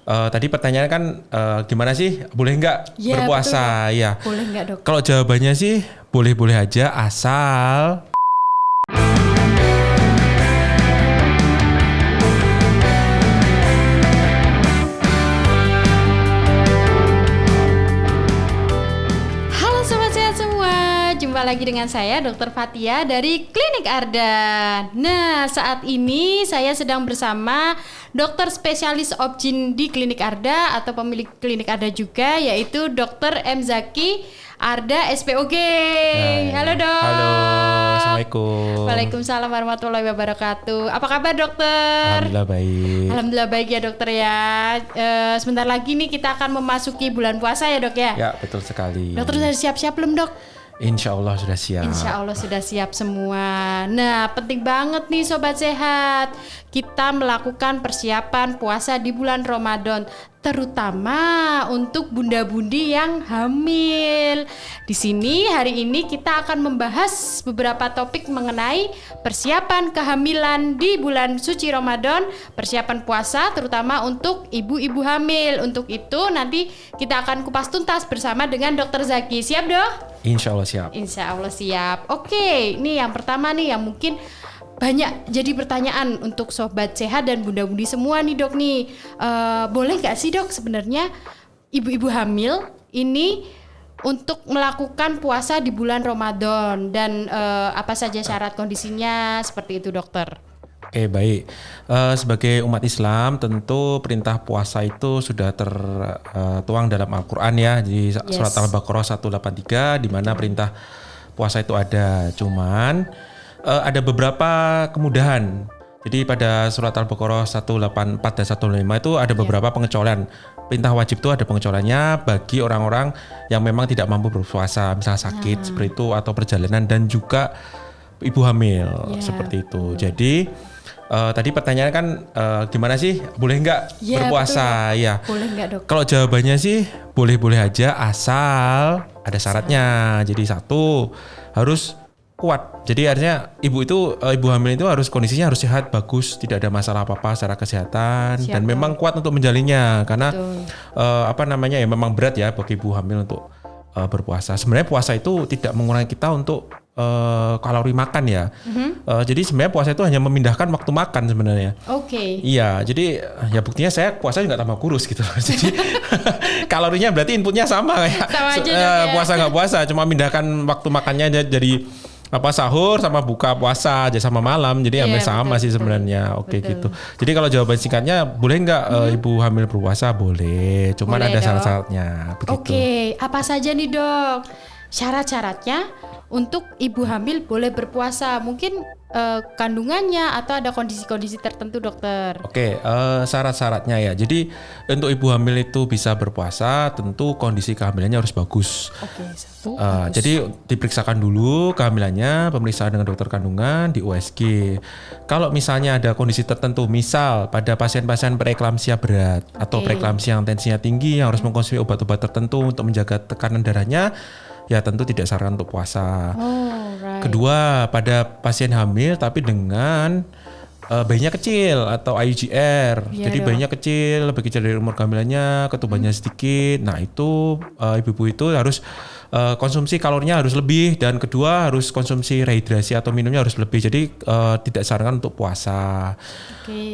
Tadi pertanyaannya kan gimana sih? Boleh nggak Ya, berpuasa? betul, Ya. Boleh nggak dok? Kalau jawabannya sih boleh-boleh aja asal Halo sobat sehat semua, jumpa lagi dengan saya Dr. Fatia dari Klinik Ardan. Nah, saat ini saya sedang bersama dokter spesialis objin di Klinik Arda atau pemilik Klinik Arda juga, yaitu Dr. M. Zaki Arda SPOG. Halo dok. Halo, assalamualaikum. Waalaikumsalam warahmatullahi wabarakatuh. Apa kabar dokter? Alhamdulillah baik. Alhamdulillah baik ya dokter ya. Sebentar lagi nih kita akan memasuki bulan puasa ya dok ya. Ya betul sekali. Dokter sudah siap-siap belum dok? Insya Allah sudah siap. Insya Allah sudah siap semua. Nah, penting banget nih sobat sehat, kita melakukan persiapan puasa di bulan Ramadan, terutama untuk bunda-budi yang hamil. Di sini hari ini kita akan membahas beberapa topik mengenai persiapan kehamilan di bulan suci Ramadan, persiapan puasa terutama untuk ibu-ibu hamil. Untuk itu nanti kita akan kupas tuntas bersama dengan Dr. Zaki. Siap dok? Insya Allah siap. Insya Allah siap. Oke, ini yang pertama nih yang mungkin banyak jadi pertanyaan untuk sobat sehat dan bunda-budi semua nih dok nih. Boleh nggak sih dok sebenarnya ibu-ibu hamil ini untuk melakukan puasa di bulan Ramadan dan apa saja syarat kondisinya seperti itu dokter? Oke baik. Sebagai umat Islam tentu perintah puasa itu sudah tertuang dalam Al-Quran ya. Di surat Al-Baqarah 183 di mana perintah puasa itu ada. Cuman ada beberapa kemudahan. Jadi pada surat Al-Baqarah 184 dan 185 itu ada beberapa pengecualian. Perintah wajib itu ada pengecualiannya bagi orang-orang yang memang tidak mampu berpuasa, misalnya sakit seperti itu atau perjalanan dan juga ibu hamil seperti itu. Jadi tadi pertanyaannya kan gimana sih boleh nggak berpuasa? Betul. Ya. Boleh nggak dok? Kalau jawabannya sih boleh-boleh aja asal ada syaratnya. Jadi satu harus kuat. Jadi artinya ibu hamil itu harus kondisinya harus sehat, bagus, tidak ada masalah apa-apa secara kesehatan dan memang kuat untuk menjalinnya karena ya memang berat ya bagi ibu hamil untuk berpuasa. Sebenarnya puasa itu tidak mengurangi kita untuk kalori makan ya. Jadi sebenarnya puasa itu hanya memindahkan waktu makan sebenarnya. Oke. Iya, jadi ya buktinya saya puasa juga tambah kurus gitu. Jadi kalorinya berarti inputnya sama kayak puasa nggak puasa, cuma mindahkan waktu makannya dari sahur sama buka puasa aja sama malam. Jadi hampir sama sih sebenarnya. Oke gitu. Jadi kalau jawaban singkatnya boleh nggak ibu hamil berpuasa? Boleh. Cuman ada syarat-syaratnya. Oke, apa saja nih dok syarat-syaratnya untuk ibu hamil boleh berpuasa? Mungkin kandungannya atau ada kondisi-kondisi tertentu dokter? Oke, syarat-syaratnya ya. Jadi untuk ibu hamil itu bisa berpuasa, tentu kondisi kehamilannya harus bagus. Oke, satu. Jadi diperiksakan dulu kehamilannya, pemeriksaan dengan dokter kandungan di USG. Kalau misalnya ada kondisi tertentu, misal pada pasien-pasien preeklamsia berat atau preeklamsia yang tensinya tinggi yang harus mengkonsumsi obat-obat tertentu untuk menjaga tekanan darahnya, ya tentu tidak saran untuk puasa. Kedua, pada pasien hamil tapi dengan bayinya kecil atau IUGR. Jadi bayinya kecil, lebih kecil dari umur kehamilannya, ketubannya sedikit. Nah itu ibu-ibu itu harus konsumsi kalorinya harus lebih, dan kedua harus konsumsi rehidrasi atau minumnya harus lebih. Jadi tidak disarankan untuk puasa.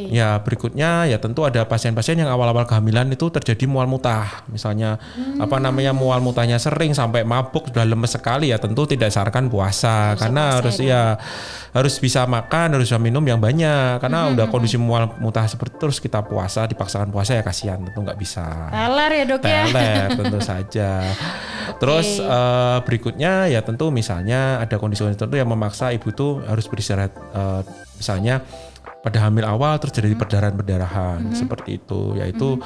Ya berikutnya ya tentu ada pasien-pasien yang awal-awal kehamilan itu terjadi mual muntah. Misalnya mual muntahnya sering sampai mabuk, sudah lemes sekali, ya tentu tidak disarankan puasa karena harus bisa makan, harus bisa minum yang banyak. Karena udah kondisi mual muntah seperti itu terus kita puasa, dipaksakan puasa ya kasihan, tentu nggak bisa. Teler ya dok ya? Teler tentu saja. Terus berikutnya ya tentu misalnya ada kondisi tertentu yang memaksa ibu tuh harus beristirahat, misalnya pada hamil awal terus terjadi perdarahan seperti itu, yaitu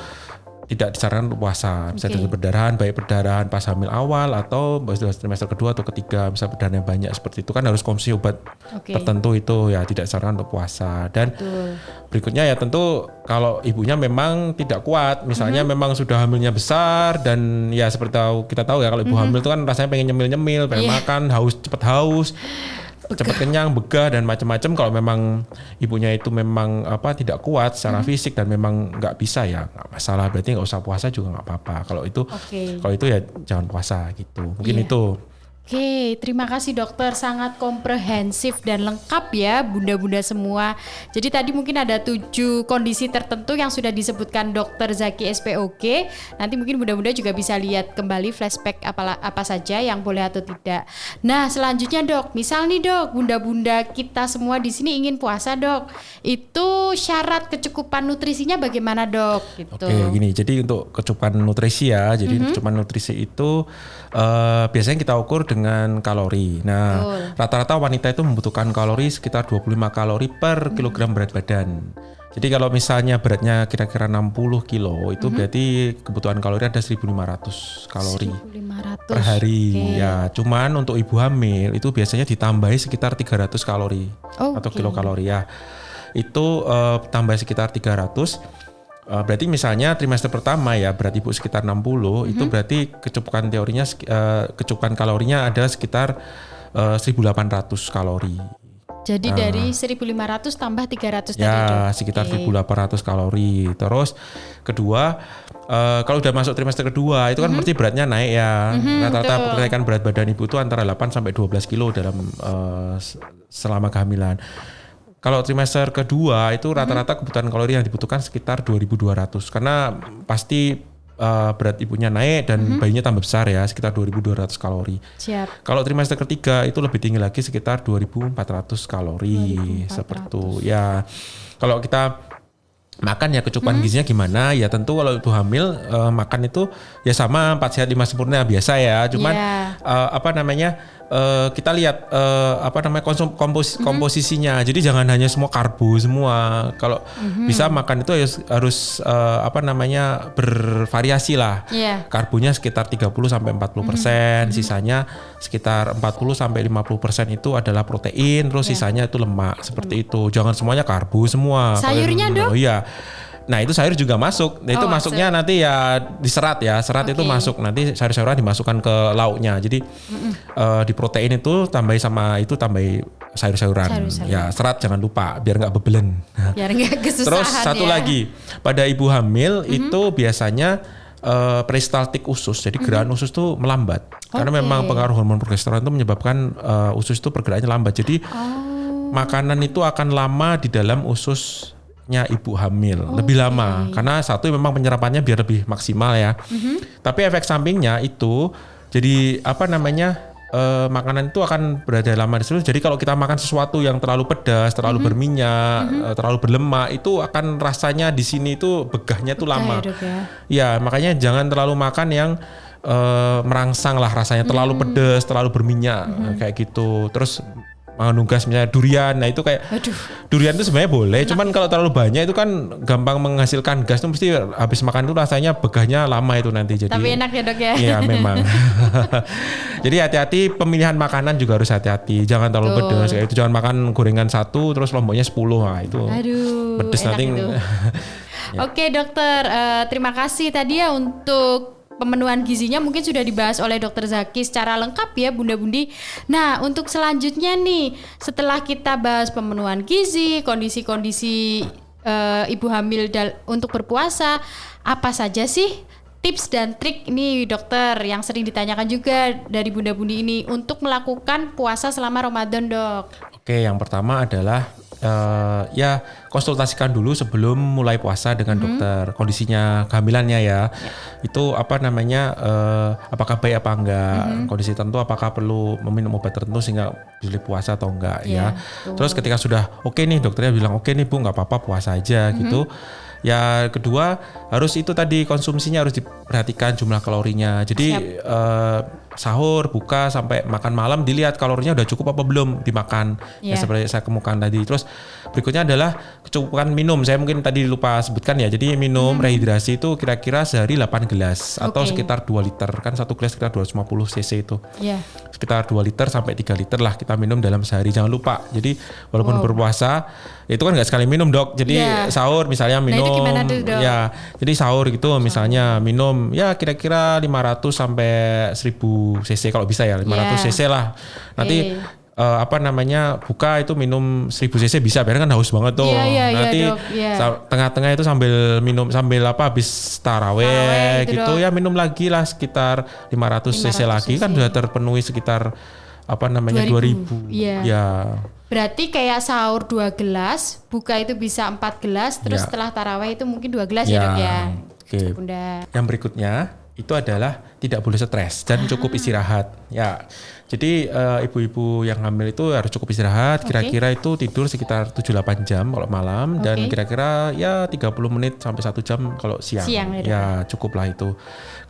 tidak disarankan untuk puasa. Bisa terjadi perdarahan, baik perdarahan pas hamil awal atau trimester kedua atau ketiga, bisa perdarahan yang banyak seperti itu kan harus konsumsi obat tertentu, itu ya tidak disarankan untuk puasa. Dan berikutnya ya tentu kalau ibunya memang tidak kuat, misalnya memang sudah hamilnya besar dan ya seperti kita tahu ya kalau ibu hamil itu kan rasanya pengen nyemil-nyemil, pengen makan, cepat haus. cepat kenyang, begah dan macam-macam. Kalau memang ibunya itu memang tidak kuat secara fisik dan memang nggak bisa ya nggak masalah. Berarti nggak usah puasa juga nggak apa-apa. Kalau itu ya jangan puasa gitu. Mungkin itu. Oke, terima kasih dokter, sangat komprehensif dan lengkap ya bunda-bunda semua. Jadi tadi mungkin ada 7 kondisi tertentu yang sudah disebutkan dokter Zaki SPOG. Nanti mungkin bunda-bunda juga bisa lihat kembali flashback apa saja yang boleh atau tidak. Nah selanjutnya dok, misal nih dok, bunda-bunda kita semua di sini ingin puasa dok, itu syarat kecukupan nutrisinya bagaimana dok? Gitu. Oke gini, jadi untuk kecukupan nutrisi ya, jadi kecukupan nutrisi itu biasanya kita ukur dengan kalori. Nah, rata-rata wanita itu membutuhkan kalori sekitar 25 kalori per kilogram berat badan. Jadi kalau misalnya beratnya kira-kira 60 kilo, itu berarti kebutuhan kalori ada 1.500 kalori 1.500 per hari. Ya, cuman untuk ibu hamil itu biasanya ditambahi sekitar 300 kalori atau kilokalori ya. Itu tambah sekitar 300. Berarti misalnya trimester pertama ya berat ibu sekitar 60, itu berarti kecukupan kalorinya ada sekitar 1.800 kalori. Jadi dari 1.500 tambah 300 tadi ya sekitar 1.800 kalori. Terus kedua, kalau udah masuk trimester kedua itu kan berarti beratnya naik ya. Rata-rata kenaikan berat badan ibu itu antara 8 sampai 12 kilo dalam selama kehamilan. Kalau trimester kedua itu rata-rata kebutuhan kalori yang dibutuhkan sekitar 2.200 karena pasti berat ibunya naik dan bayinya tambah besar ya, sekitar 2.200 kalori. Siap. Kalau trimester ketiga itu lebih tinggi lagi sekitar 2.400 kalori. 2.400. Seperti itu. Ya. Kalau kita makan ya kecukupan gizinya gimana? Ya tentu kalau ibu hamil makan itu ya sama 4 sehat 5 sempurna biasa ya. Cuman kita lihat komposisinya. Jadi jangan hanya semua karbo semua. Kalau bisa makan itu harus bervariasi lah. Yeah. Karbonya sekitar 30 sampai 40%, sisanya sekitar 40 sampai 50% itu adalah protein, terus sisanya itu lemak. Seperti itu. Jangan semuanya karbo semua. Sayurnya dok? Oh iya. Nah itu sayur juga masuk. Nah, itu masuknya nanti ya diserat ya. Serat itu masuk. Nanti sayur-sayuran dimasukkan ke lauknya. Jadi di protein itu tambahi sayur-sayuran. Ya serat jangan lupa biar nggak bebelen. Biar nggak kesusahan. Terus satu lagi pada ibu hamil itu biasanya peristaltik usus. Jadi gerakan usus itu melambat. Karena memang pengaruh hormon progesteron itu menyebabkan usus itu pergerakannya lambat. Jadi makanan itu akan lama di dalam ususnya ibu hamil, lebih lama karena satu memang penyerapannya biar lebih maksimal ya. Tapi efek sampingnya itu jadi makanan itu akan berada lama di situ. Jadi kalau kita makan sesuatu yang terlalu pedas, terlalu berminyak, terlalu berlemak, itu akan rasanya di sini itu begahnya tuh lama. Ya makanya jangan terlalu makan yang merangsang lah rasanya, terlalu pedas, terlalu berminyak kayak gitu. Terus nugas misalnya durian, nah itu kayak durian itu sebenarnya boleh, cuman kalau terlalu banyak itu kan gampang menghasilkan gas, itu mesti habis makan itu rasanya begahnya lama itu nanti. Jadi tapi enak ya dok ya. Iya memang. Jadi hati-hati pemilihan makanan juga harus hati-hati, jangan terlalu pedas kayak itu, jangan makan gorengan 1 terus lomboknya 10, nah itu pedes nanti. Oke dokter, terima kasih tadi ya untuk pemenuhan gizinya mungkin sudah dibahas oleh dokter Zaki secara lengkap ya bunda-bundi. Nah untuk selanjutnya nih, setelah kita bahas pemenuhan gizi, kondisi-kondisi ibu hamil untuk berpuasa, apa saja sih tips dan trik ini dokter yang sering ditanyakan juga dari bunda-bundi ini untuk melakukan puasa selama Ramadan dok? Oke, yang pertama adalah konsultasikan dulu sebelum mulai puasa dengan dokter kondisinya kehamilannya ya. Itu apakah baik apa enggak, kondisi tertentu apakah perlu meminum obat tertentu sehingga bisa puasa atau enggak ya. Terus ketika sudah oke nih, dokternya bilang oke nih Bu, nggak apa-apa puasa aja gitu. Ya kedua harus itu tadi, konsumsinya harus diperhatikan jumlah kalorinya. Jadi sahur, buka sampai makan malam dilihat kalorinya udah cukup apa belum dimakan. Ya seperti saya kemukakan tadi. Terus berikutnya adalah kecukupan minum. Saya mungkin tadi lupa sebutkan ya. Jadi minum rehidrasi itu kira-kira sehari 8 gelas atau sekitar 2 liter. Kan satu gelas sekitar 250 cc itu. Sekitar 2 liter sampai 3 liter lah kita minum dalam sehari. Jangan lupa. Jadi walaupun berpuasa itu kan nggak sekali minum dok. Jadi sahur misalnya minum. Nah, itu gimana tuh, dok? Ya, jadi sahur gitu misalnya minum ya kira-kira 500 sampai 1000 cc kalau bisa ya, 500 cc lah. Nanti buka itu minum 1000 cc bisa, biar kan haus banget tuh. Iya, Nanti Dok, iya. tengah-tengah itu sambil minum habis taraweh gitu, gitu Dok. ya, minum lagi lah sekitar 500 cc 500 lagi kan cc. sudah terpenuhi sekitar 2000. 2000. Iya. Ya. Berarti kayak sahur 2 gelas, buka itu bisa 4 gelas, terus Ya. setelah taraweh itu mungkin 2 gelas ya Dok ya. Oke. Bunda. Yang berikutnya itu adalah tidak boleh stres dan cukup istirahat. Ya. Jadi ibu-ibu yang hamil itu harus cukup istirahat. Kira-kira itu tidur sekitar 7-8 jam kalau malam dan kira-kira ya 30 menit sampai 1 jam kalau siang. Ya, cukup lah itu.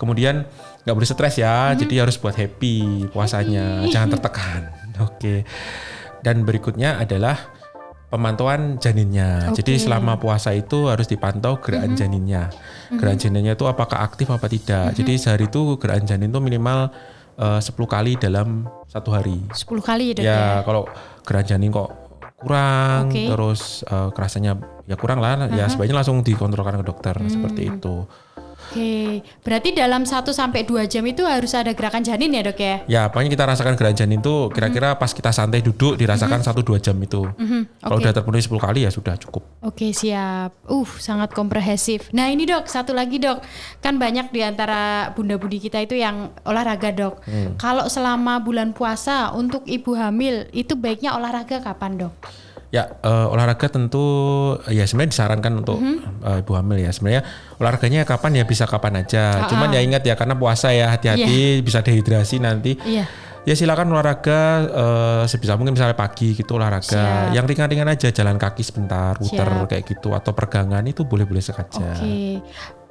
Kemudian nggak boleh stres ya. Jadi harus buat happy puasanya, jangan tertekan. Oke. Dan berikutnya adalah pemantauan janinnya. Jadi selama puasa itu harus dipantau gerakan janinnya. Gerakan janinnya itu apakah aktif apa tidak. Jadi sehari itu gerakan janin itu minimal 10 kali dalam 1 hari. 10 kali ya Dok ya. Ya kalau gerakan janin kok kurang, terus kerasanya ya kurang lah, ya sebaiknya langsung dikontrolkan ke dokter seperti itu. Oke, berarti dalam 1-2 jam itu harus ada gerakan janin ya Dok ya? Ya, pokoknya kita rasakan gerakan janin itu kira-kira pas kita santai duduk dirasakan 1-2 jam itu. Kalau udah terpenuhi 10 kali ya sudah cukup. Oke, siap. Sangat komprehensif. Nah ini Dok, satu lagi Dok. Kan banyak di antara bunda-budi kita itu yang olahraga Dok. Kalau selama bulan puasa untuk ibu hamil itu baiknya olahraga kapan Dok? Ya, olahraga tentu ya sebenarnya disarankan untuk ibu hamil ya. Sebenarnya olahraganya kapan ya bisa kapan aja. Cuman ya ingat ya karena puasa ya hati-hati bisa dehidrasi nanti. Ya silakan olahraga sebisa mungkin misalnya pagi gitu olahraga. Yang ringan-ringan aja, jalan kaki sebentar, puter kayak gitu atau peregangan itu boleh-boleh saja. Oke.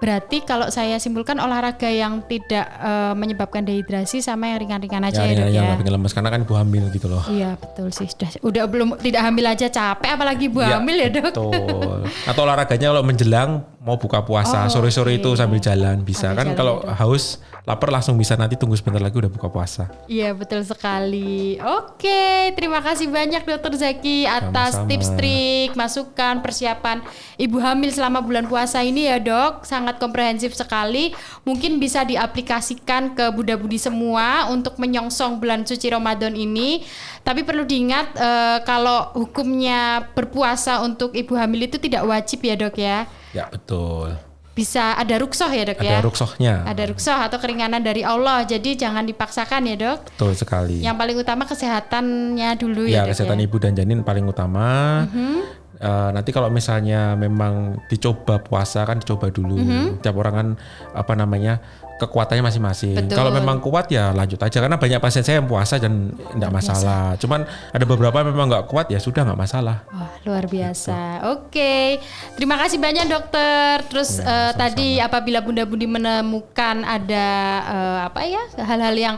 Berarti kalau saya simpulkan olahraga yang tidak menyebabkan dehidrasi sama yang ringan-ringan aja ya Dok ya. Yang bikin lemes karena kan ibu hamil gitu loh. Iya betul sih. Udah belum tidak hamil aja capek apalagi ibu hamil ya Dok. Betul. Atau olahraganya kalau menjelang mau buka puasa sore-sore itu sambil jalan bisa kan kalau haus lapar langsung bisa nanti tunggu sebentar lagi udah buka puasa. Iya betul sekali. Oke, terima kasih banyak Dokter Zaki atas tips trik, masukan, persiapan ibu hamil selama bulan puasa ini ya Dok. Sangat komprehensif sekali. Mungkin bisa diaplikasikan ke bunda-budi semua untuk menyongsong bulan suci Ramadan ini. Tapi perlu diingat kalau hukumnya berpuasa untuk ibu hamil itu tidak wajib ya Dok ya. Ya betul. Bisa ada ruksoh ya Dok ya? Ada ruksohnya. Ada ruksoh atau keringanan dari Allah. Jadi jangan dipaksakan ya Dok. Betul sekali. Yang paling utama kesehatannya dulu ya Dok kesehatan ibu dan janin paling utama. Nanti kalau misalnya memang dicoba puasa kan dicoba dulu. Tiap orang kan kekuatannya masing-masing. Kalau memang kuat ya lanjut aja karena banyak pasien saya yang puasa dan enggak masalah. Cuman ada beberapa yang memang enggak kuat ya sudah enggak masalah. Wah, luar biasa. Oke. Terima kasih banyak Dokter. Terus tadi apabila bunda-budi menemukan ada hal-hal yang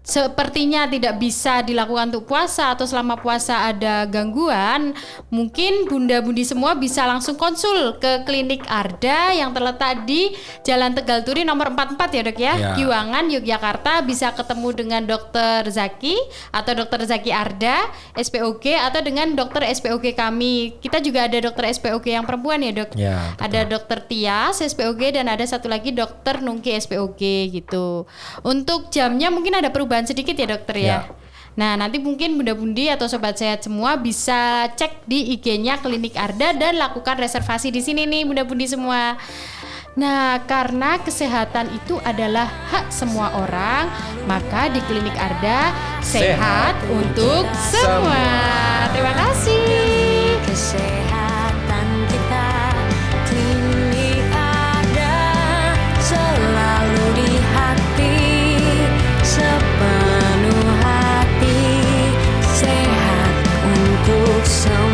sepertinya tidak bisa dilakukan untuk puasa atau selama puasa ada gangguan, mungkin bunda-budi semua bisa langsung konsul ke klinik Arda yang terletak di Jalan Tegal Turi nomor 44 ya Dok ya, Giwangan, Yogyakarta. Bisa ketemu dengan Dokter Zaki atau Dokter Zaki Arda, SPOG atau dengan Dokter SPOG kami. Kita juga ada Dokter SPOG yang perempuan ya Dok. Ya, ada Dokter Tias SPOG dan ada satu lagi Dokter Nungki SPOG gitu. Untuk jamnya mungkin ada perubahan sedikit ya Dokter ya. Nah nanti mungkin bunda-budi atau sobat sehat semua bisa cek di IG-nya Klinik Arda dan lakukan reservasi di sini nih bunda-budi semua. Nah karena kesehatan itu adalah hak semua orang, maka di Klinik Arda sehat untuk semua. Terima kasih. Kesehatan kita, Klinik Arda selalu di hati. Sepenuh hati, sehat untuk semua.